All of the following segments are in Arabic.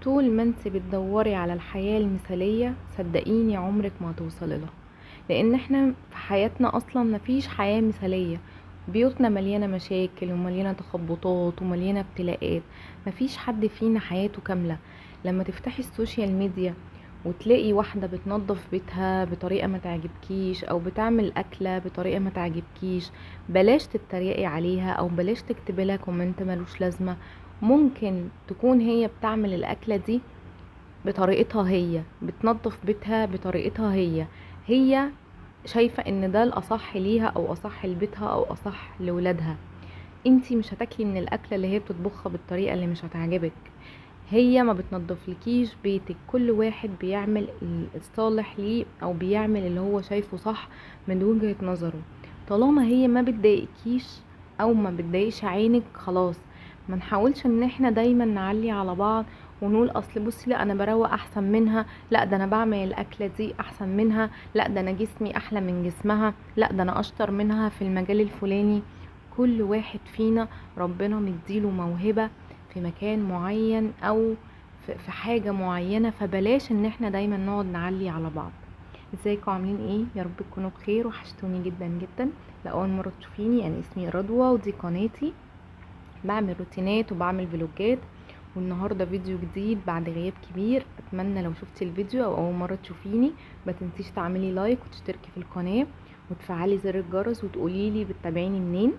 طول ما انت بتدوري على الحياة المثالية صدقيني عمرك ما هتوصلي لها. لان احنا في حياتنا اصلا مفيش حياة مثالية. بيوتنا مليانة مشاكل ومليانة تخبطات ومليانة ابتلاءات. مفيش حد فينا حياته كاملة. لما تفتحي السوشيال ميديا وتلاقي واحدة بتنظف بيتها بطريقة ما تعجبكيش او بتعمل اكلة بطريقة ما تعجبكيش، بلاش تتريقي عليها او بلاش تكتبي لها كومنت ملوش لازمة. ممكن تكون هي بتعمل الاكلة دي بطريقتها، هي بتنظف بيتها بطريقتها، هي شايفة ان ده الاصح ليها او اصح لبيتها او اصح لولادها. انتي مش هتاكلي من الاكلة اللي هي بتطبخها بالطريقة اللي مش هتعجبك. هي ما بتنظفلكيش بيتك. كل واحد بيعمل الصالح ليه او بيعمل اللي هو شايفه صح من وجهة نظره. طالما هي ما بتضايقكيش او ما بتضايقش عينك خلاص. ما نحاولش ان احنا دايما نعلي على بعض ونقول اصل بصي لا انا بروق احسن منها، لا ده انا بعمل الاكله دي احسن منها، لا ده انا جسمي احلى من جسمها، لا ده انا اشطر منها في المجال الفلاني. كل واحد فينا ربنا مديله موهبه في مكان معين او في حاجه معينه، فبلاش ان احنا دايما نقعد نعلي على بعض. ازيكم عاملين ايه؟ يا رب تكونوا بخير. وحشتوني جدا جدا. لاول مره تشوفيني انا اسمي رضوى ودي قناتي. بعمل روتينات وبعمل فلوجات، والنهارده فيديو جديد بعد غياب كبير. اتمنى لو شفتي الفيديو او اول مره تشوفيني ما تنسيش تعملي لايك وتشتركي في القناه وتفعلي زر الجرس وتقولي لي بتتابعيني منين.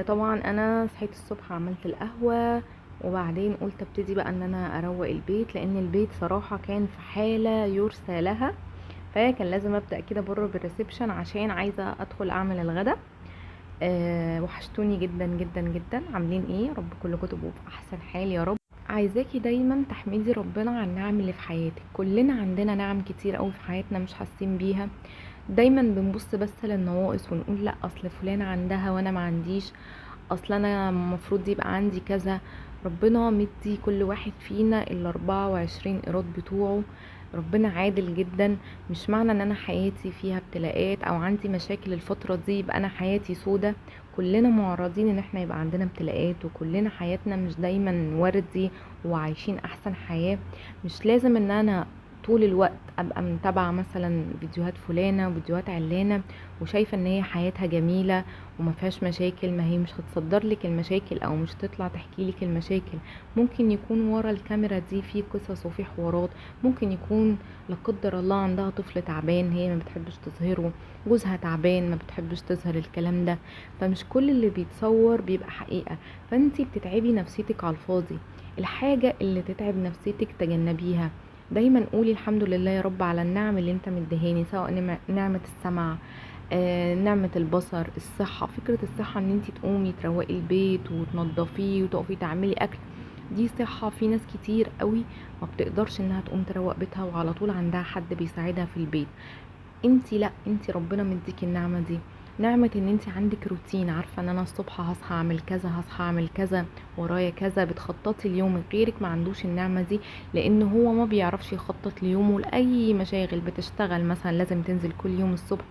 طبعا انا صحيت الصبح عملت القهوه وبعدين قلت ابتدي بقى ان انا اروق البيت، لان البيت صراحه كان في حاله يرثى لها. فكان لازم ابدا كده بره بالريسبشن عشان عايزه ادخل اعمل الغدا. وحشتوني جدا جدا جدا. عاملين ايه؟ رب كلكم تبقوا في احسن حال يا رب. عايزاكي دايما تحمدي ربنا على النعم اللي في حياتك. كلنا عندنا نعم كتير قوي في حياتنا مش حاسين بيها. دايما بنبص بس للنواقص ونقول لا اصل فلان عندها وانا ما عنديش، اصل انا المفروض يبقى عندي كذا. ربنا مدي كل واحد فينا ال24 ايراد بتوعه. ربنا عادل جدا. مش معنى ان انا حياتي فيها ابتلاءات او عندي مشاكل الفترة دي يبقى انا حياتي سودة. كلنا معرضين ان احنا يبقى عندنا ابتلاءات، وكلنا حياتنا مش دايما وردي وعايشين احسن حياة. مش لازم ان انا طول الوقت ابقى متابعة مثلا فيديوهات فلانة وفيديوهات علانة وشايفة ان هي حياتها جميلة وما فيهاش مشاكل. ما هي مش هتصدر لك المشاكل او مش تطلع تحكي لك المشاكل. ممكن يكون ورا الكاميرا دي في قصص وفي حوارات. ممكن يكون لا قدر الله عندها طفل تعبان هي ما بتحبش تظهره، جوزها تعبان ما بتحبش تظهر الكلام ده. فمش كل اللي بيتصور بيبقى حقيقة. فانتي بتتعبي نفسيتك على الفاضي. الحاجة اللي تتعب نفسيتك تجنبيها. دايما قولي الحمد لله يا رب على النعم اللي انت مدهاني، سواء نعمة السمع، نعمة البصر، الصحة. فكرة الصحة ان انتي تقومي تروقي البيت وتنضفيه وتقفي تعملي اكل، دي صحة. في ناس كتير قوي ما بتقدرش انها تقوم تروق بيتها وعلى طول عندها حد بيساعدها في البيت. انتي لا، انتي ربنا مديكي النعمة دي. نعمة ان انتي عندك روتين، عارفة ان انا الصبح هصحى اعمل كذا، هصحى اعمل كذا، ورايا كذا، بتخططي اليوم. غيرك ما عندوش النعمة دي لان هو ما بيعرفش يخطط ليومه لاي مشاغل. بتشتغل مثلا لازم تنزل كل يوم الصبح،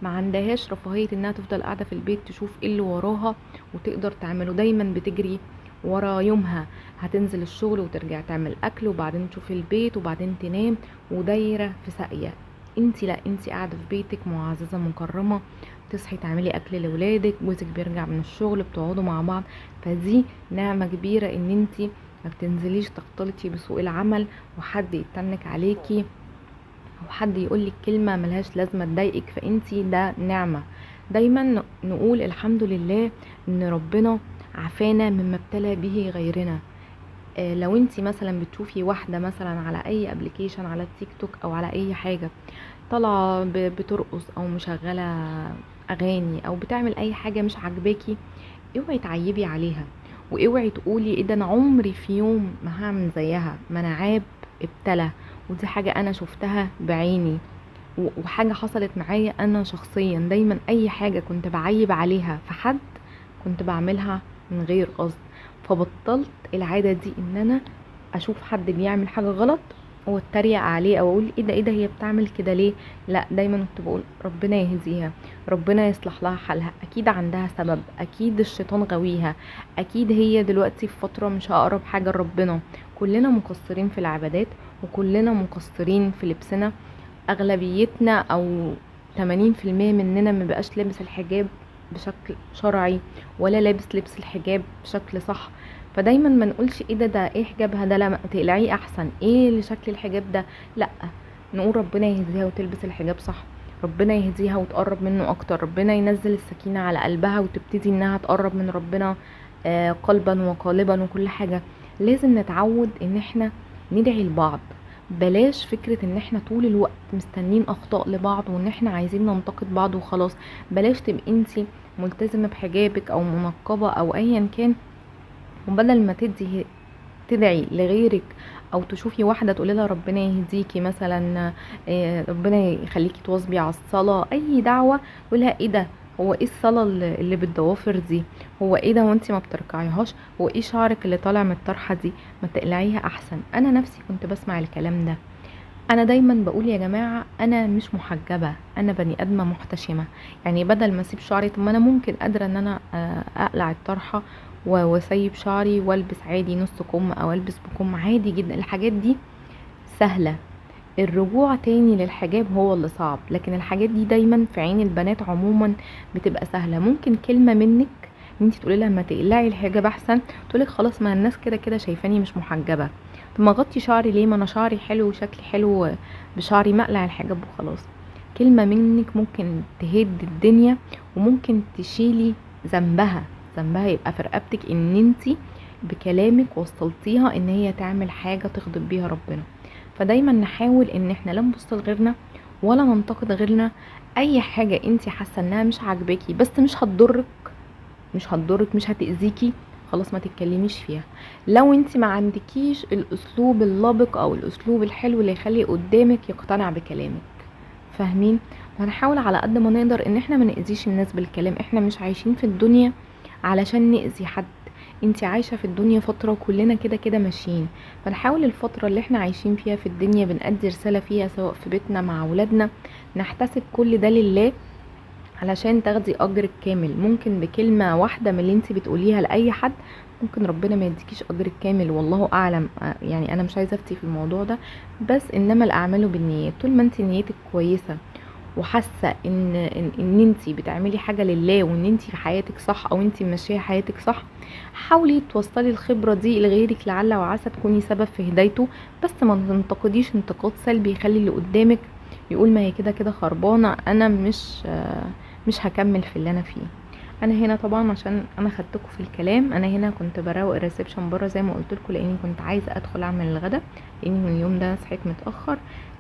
ما عندهاش رفاهية انها تفضل قاعدة في البيت تشوف ايه اللي وراها وتقدر تعمله. دايما بتجري ورا يومها. هتنزل الشغل وترجع تعمل اكل وبعدين تشوف البيت وبعدين تنام ودايرة في ساقية. انتي لا، انتي قاعدة في بيتك معززة مكرمة. تصحي تعملي اكل لولادك، جوزك بيرجع من الشغل، بتقعدوا مع بعض. فدي نعمة كبيرة ان انتي ما بتنزليش تختلطي بسوق العمل وحد يتنك عليكي او حد يقولك كلمة ملهاش لازمة تضايقك. فانتي ده نعمة. دايما نقول الحمد لله ان ربنا عافانا مما ابتلى به غيرنا. لو انتي مثلا بتشوفي واحدة مثلا على اي ابليكيشن، على التيك توك او على اي حاجة، طالعه بترقص او مشغله اغاني او بتعمل اي حاجه مش عاجباكي، اوعي تعيبي عليها واوعي تقولي ايه ده انا عمري في يوم ما هعمل زيها، ما انا عاب ابتلى. ودي حاجه انا شفتها بعيني وحاجه حصلت معايا انا شخصيا. دايما اي حاجه كنت بعيب عليها في حد كنت بعملها من غير قصد. فبطلت العاده دي ان انا اشوف حد بيعمل حاجه غلط واتريق عليه او اقول ايه ده هي بتعمل كده ليه. لا، دايما كنت بقول ربنا يهديها، ربنا يصلح لها حالها، اكيد عندها سبب، اكيد الشيطان غويها، اكيد هي دلوقتي في فتره مش اقرب حاجه لربنا. كلنا مقصرين في العبادات، وكلنا مقصرين في لبسنا. اغلبيتنا او 80% مننا مبقاش لابس الحجاب بشكل شرعي، ولا لابس لبس الحجاب بشكل صح. فدايما ما نقولش ايه ده ايه حجابها ده، لا ما تقلعيه احسن، ايه اللي شكل الحجاب ده، لا، نقول ربنا يهديها وتلبس الحجاب صح، ربنا يهديها وتقرب منه اكتر، ربنا ينزل السكينة على قلبها وتبتدي انها تقرب من ربنا قلبا وقالبا وكل حاجة. لازم نتعود ان احنا ندعي لبعض، بلاش فكرة ان احنا طول الوقت مستنين اخطاء لبعض وان احنا عايزين ننتقد بعض وخلاص. بلاش تبقي انتي ملتزمة بحجابك او منقبة او ايا كان، وبدل ما تدعي لغيرك او تشوفي واحده تقولي لها ربنا يهديكي مثلا، ربنا يخليكي تواظبي على الصلاه، اي دعوه تقولها ايه ده، هو ايه الصلاه اللي بالضوافر دي، هو ايه ده وانتي ما بتركعيهاش، هو ايه شعرك اللي طالع من الطرحه دي، ما تقلعيها احسن. انا نفسي كنت بسمع الكلام ده. انا دايما بقول يا جماعه انا مش محجبه، انا بني ادمه محتشمه. يعني بدل ما اسيب شعري، طب ما انا ممكن قادره ان انا اقلع الطرحه واسيب شعري والبس عادي نص كم او البس بكم عادي جدا. الحاجات دي سهله، الرجوع تاني للحجاب هو اللي صعب. لكن الحاجات دي دايما في عين البنات عموما بتبقى سهله. ممكن كلمه منك ان انت تقولي لها ما تقلعي الحجاب احسن، تقولك خلاص ما الناس كده كده شايفاني مش محجبه، طب ما اغطي شعري ليه، ما انا شعري حلو وشكلي حلو بشعري، ما اقلع الحجاب وخلاص. كلمه منك ممكن تهد الدنيا، وممكن تشيلي ذنبها يبقى في رقبتك ان انت بكلامك وصلتيها ان هي تعمل حاجه تغضب بيها ربنا. فدايما نحاول ان احنا لا نبص لغيرنا ولا ننتقد غيرنا. اي حاجه انت حاسه انها مش عاجباكي بس مش هتضرك مش هتأذيكي، خلاص ما تتكلميش فيها. لو انت ما عندكيش الاسلوب اللبق او الاسلوب الحلو اللي يخلي قدامك يقتنع بكلامك، فاهمين؟ وهنحاول على قد ما نقدر ان احنا ما نأذيش الناس بالكلام. احنا مش عايشين في الدنيا علشان نأذي حد، انت عايشة في الدنيا فترة وكلنا كده كده ماشيين. فنحاول الفترة اللي احنا عايشين فيها في الدنيا بنأدي رسالة فيها، سواء في بيتنا مع ولادنا، نحتسب كل ده لله علشان تاخدي اجرك كامل. ممكن بكلمة واحدة من اللي انت بتقوليها لأي حد ممكن ربنا ما يديكيش اجرك كامل، والله اعلم. يعني انا مش عايزة افتي في الموضوع ده، بس انما الاعمال بالنيات. طول ما انت نيتك كويسة وحاسه ان انت بتعملي حاجه لله، وان انت في حياتك صح، او انت ماشيه حياتك صح، حاولي توصلي الخبره دي لغيرك، لعل وعسى تكوني سبب في هدايته. بس ما تنتقديش انتقاد سلبي يخلي اللي قدامك يقول ما هي كده كده خربانه، انا مش هكمل في اللي انا فيه. انا هنا طبعا عشان انا خدتكم في الكلام، انا هنا كنت بروق الريسبشن بره زي ما قلت لكم، لاني كنت عايزه ادخل اعمل الغدا، لاني من اليوم ده صحيت متاخر،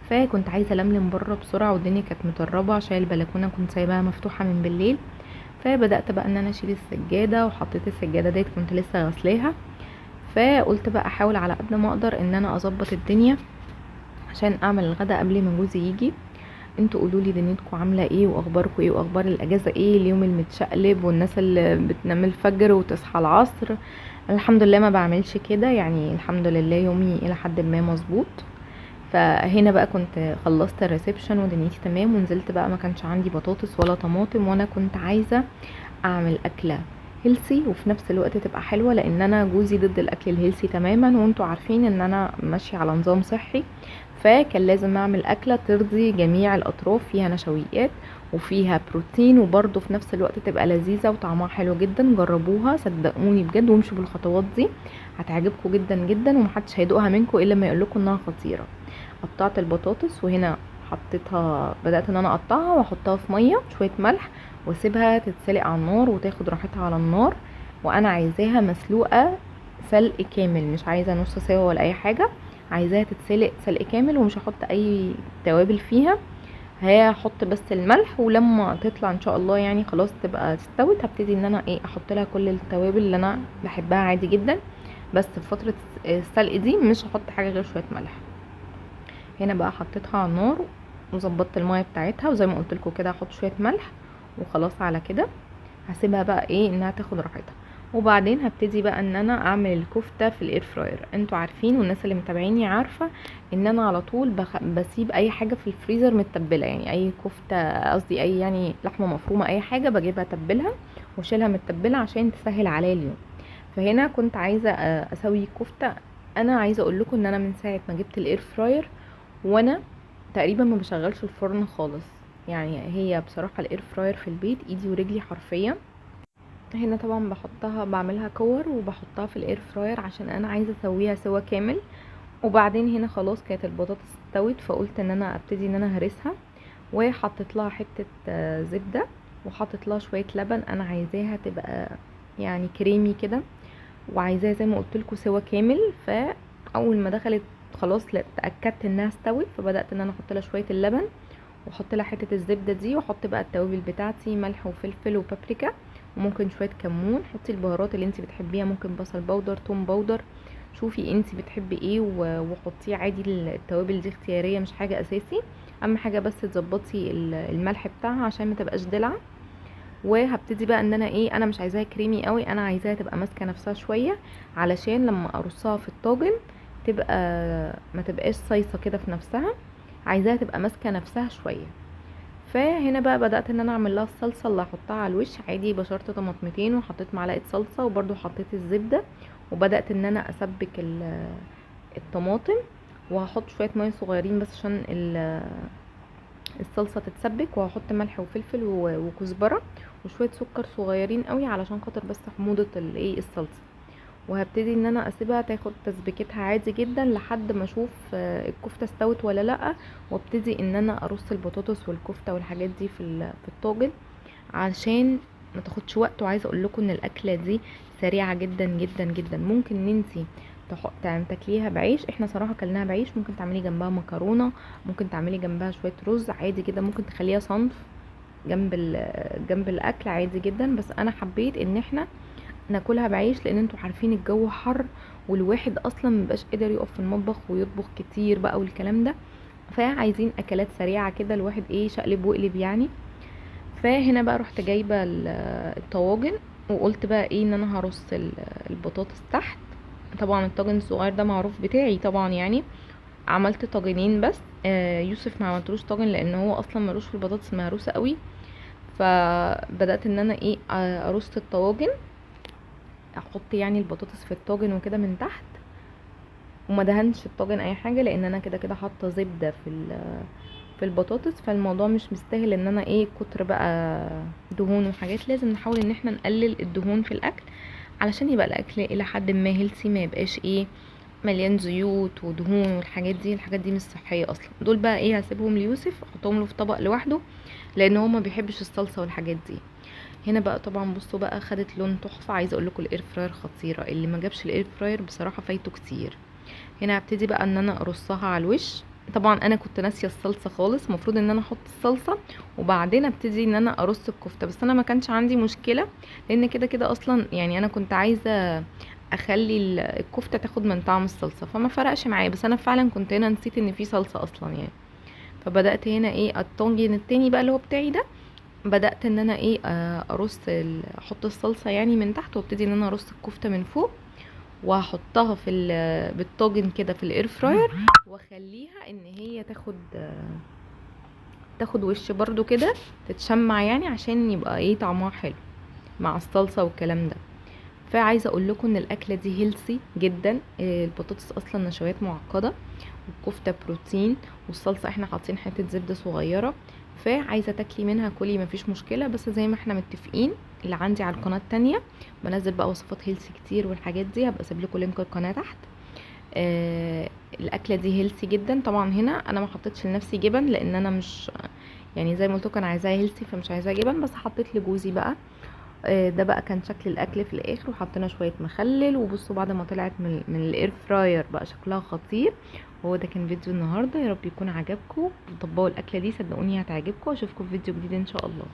فكنت عايزه الملم بره بسرعه، والدنيا كانت متربه عشان البلكونه كنت سايباها مفتوحه من بالليل. فبدات بقى ان انا اشيل السجاده، وحطيت السجاده ديت كنت لسه غسلاها. فقلت بقى احاول على قد ما اقدر ان انا اظبط الدنيا عشان اعمل الغدا قبل ما جوزي يجي. انتوا قولوا لي دنيتكم عامله ايه، واخباركم ايه، واخبار الاجازه ايه، اليوم المتشقلب والناس اللي بتنام الفجر وتصحى العصر. الحمد لله ما بعملش كده، يعني الحمد لله يومي الى حد ما مظبوط. فهنا بقى كنت خلصت الريسبشن ودنيتي تمام، ونزلت بقى ما كانش عندي بطاطس ولا طماطم، وانا كنت عايزه اعمل اكله هيلسي وفي نفس الوقت تبقى حلوه، لان انا جوزي ضد الاكل الهيلسي تماما، وانتوا عارفين ان انا ماشيه على نظام صحي. فكان لازم اعمل اكله ترضي جميع الاطراف، فيها نشويات وفيها بروتين، وبرضه في نفس الوقت تبقى لذيذه وطعمها حلو جدا. جربوها صدقوني بجد، وامشوا بالخطوات دي هتعجبكم جدا جدا، ومحدش هيدوقها منكم الا ما يقولكم انها خطيره. قطعت البطاطس وهنا حطيتها، بدات ان انا اقطعها واحطها في ميه شويه ملح، واسيبها تتسلق على النار وتاخد راحتها على النار. وانا عايزاها مسلوقه سلق كامل، مش عايزه نص سوا ولا اي حاجه، عايزاها تتسلق سلق كامل، ومش هحط اي توابل فيها. هحط بس الملح، ولما تطلع ان شاء الله يعني خلاص تبقى استوت، هبتدي ان انا احط لها كل التوابل اللي انا بحبها عادي جدا. بس في فتره السلق دي مش هحط حاجه غير شويه ملح. هنا بقى حطيتها على النار وظبطت الميه بتاعتها، وزي ما قلت لكم كده هحط شويه ملح وخلاص. على كده هسيبها بقى انها تاخد راحتها، وبعدين هبتدي بقى ان انا اعمل الكفته في الاير فراير. انتوا عارفين والناس اللي متابعيني عارفه ان انا على طول بسيب اي حاجه في الفريزر متبله، يعني اي كفته قصدي اي يعني لحمه مفرومه اي حاجه بجيبها اتبلها واشيلها متبله عشان تسهل عليا اليوم. فهنا كنت عايزه اسوي كفته انا عايزه اقول لكم ان انا من ساعه ما جبت الاير فراير وانا تقريبا ما بشغلش الفرن خالص. يعني هي بصراحه الاير فراير في البيت ايدي ورجلي حرفيا. هنا طبعا بحطها بعملها كور وبحطها في الاير فراير عشان انا عايزه اسويها سوا كامل. وبعدين هنا خلاص كانت البطاطس استوت، فقلت ان انا ابتدي ان انا هرسها، وحطيت لها حته زبده، وحطيت لها شويه لبن. انا عايزاها تبقى يعني كريمي كده، وعايزاها زي ما قلت لكم سوا كامل. فاول ما دخلت خلاص اتاكدت انها استوت، فبدات ان انا احط لها شويه اللبن واحط لها حته الزبده دي، واحط بقى التوابل بتاعتي ملح وفلفل وبابريكا وممكن شويه كمون. حطي البهارات اللي انت بتحبيها، ممكن بصل بودر، توم بودر، شوفي انت بتحبي ايه وحطيه عادي. التوابل دي اختياريه مش حاجه اساسي، اهم حاجه بس تظبطي الملح بتاعها عشان ما تبقاش دلع. وهبتدي بقى ان انا انا مش عايزاها كريمي قوي، انا عايزاها تبقى ماسكه نفسها شويه علشان لما ارصها في الطاجن تبقى ما تبقاش صيصه كده في نفسها، عايزاها تبقى ماسكه نفسها شويه. فهنا بقى بدات ان انا اعمل لها الصلصه اللي هحطها على الوش. عادي بشرت طماطمتين وحطيت معلقه صلصه وبرده حطيت الزبده، وبدات ان انا اسبك الطماطم، وهحط شويه ميه صغيرين بس عشان الصلصه تتسبك، وهحط ملح وفلفل وكزبره وشويه سكر صغيرين قوي علشان خاطر بس حموضه الصلصه. وهبتدي ان انا اسيبها تاخد تسبيكتها عادي جدا لحد ما اشوف الكفته استوت ولا لا، وابتدي ان انا ارص البطاطس والكفته والحاجات دي في الطاجن عشان ما تاخدش وقت. وعايزه اقول لكم ان الاكله دي سريعه جدا جدا جدا. ممكن ان انتي تاكليها بعيش، احنا صراحه كلناها بعيش، ممكن تعملي جنبها مكرونه، ممكن تعملي جنبها شويه رز عادي جدا، ممكن تخليها صنف جنب الاكل عادي جدا. بس انا حبيت ان احنا ناكلها بعيش لان انتوا عارفين الجو حر، والواحد اصلا مبقاش قادر يقف في المطبخ ويطبخ كتير بقى والكلام ده، فعايزين اكلات سريعه كده الواحد شقلب وقلب يعني. فهنا بقى رحت جايبه الطواجن، وقلت بقى ان انا هرص البطاطس تحت. طبعا الطاجن الصغير ده معروف بتاعي طبعا، يعني عملت طاجنين بس. يوسف ما عملتلوش طاجن لان هو اصلا ملوش في البطاطس مهروسه قوي. فبدات ان انا ارص الطواجن، احط يعني البطاطس في الطاجن وكده من تحت، وما دهنش الطاجن اي حاجه لان انا كده كده حاطه زبده في البطاطس. فالموضوع مش مستاهل ان انا كتر بقى دهون وحاجات. لازم نحاول ان احنا نقلل الدهون في الاكل علشان يبقى الاكل الى حد ما هيلثي، ما يبقاش مليان زيوت ودهون والحاجات دي. الحاجات دي مش صحيه اصلا. دول بقى هسيبهم ليوسف، احطهم له في طبق لوحده لان هو ما بيحبش الصلصه والحاجات دي. هنا بقى طبعا بصوا بقى خدت لون تحفه. عايزه اقول لكم الاير فراير خطيره، اللي ما جابش الاير فراير بصراحه فايته كتير. هنا هبتدي بقى ان انا ارصها على الوش. طبعا انا كنت ناسيه الصلصه خالص، المفروض ان انا احط الصلصه وبعدين ابتدي ان انا ارص الكفته، بس انا ما كانش عندي مشكله لان كده كده اصلا يعني انا كنت عايزه اخلي الكفته تاخد من طعم الصلصه، فما فرقش معايا. بس انا فعلا كنت هنا نسيت ان في صلصه اصلا يعني. فبدات هنا الطاجن التاني بقى اللي هو بتاعي ده، بدات ان انا ارص احط الصلصه يعني من تحت، وابتدي ان انا ارص الكفته من فوق، وهحطها بالطاجن كده في الاير فراير، واخليها ان هي تاخد وش برضو كده تتشمع يعني عشان يبقى طعمها حلو مع الصلصه والكلام ده. فعايزه اقول لكم ان الاكله دي هيلثي جدا. البطاطس اصلا نشويات معقده، والكفته بروتين، والصلصه احنا حاطين حته زبده صغيره. فعايزه تاكلي منها كلي مفيش مشكله. بس زي ما احنا متفقين اللي عندي على القناه التانية بنزل بقى وصفات هيلثي كتير والحاجات دي، هبقى اسيب لكم لينك القناه تحت. الاكله دي هيلثي جدا. طبعا هنا انا ما حطيتش لنفسي جبن لان انا مش يعني زي ما قلت لكم انا عايزاها هيلثي فمش عايزاها جبن، بس حطيت لجوزي بقى. ده بقى كان شكل الاكل في الاخر، وحطينا شويه مخلل. وبصوا بعد ما طلعت من الاير فراير بقى شكلها خطير. هو ده كان فيديو النهارده، يا رب يكون عجبكم. طبقوا الاكله دي صدقوني هتعجبكم. اشوفكم في فيديو جديد ان شاء الله.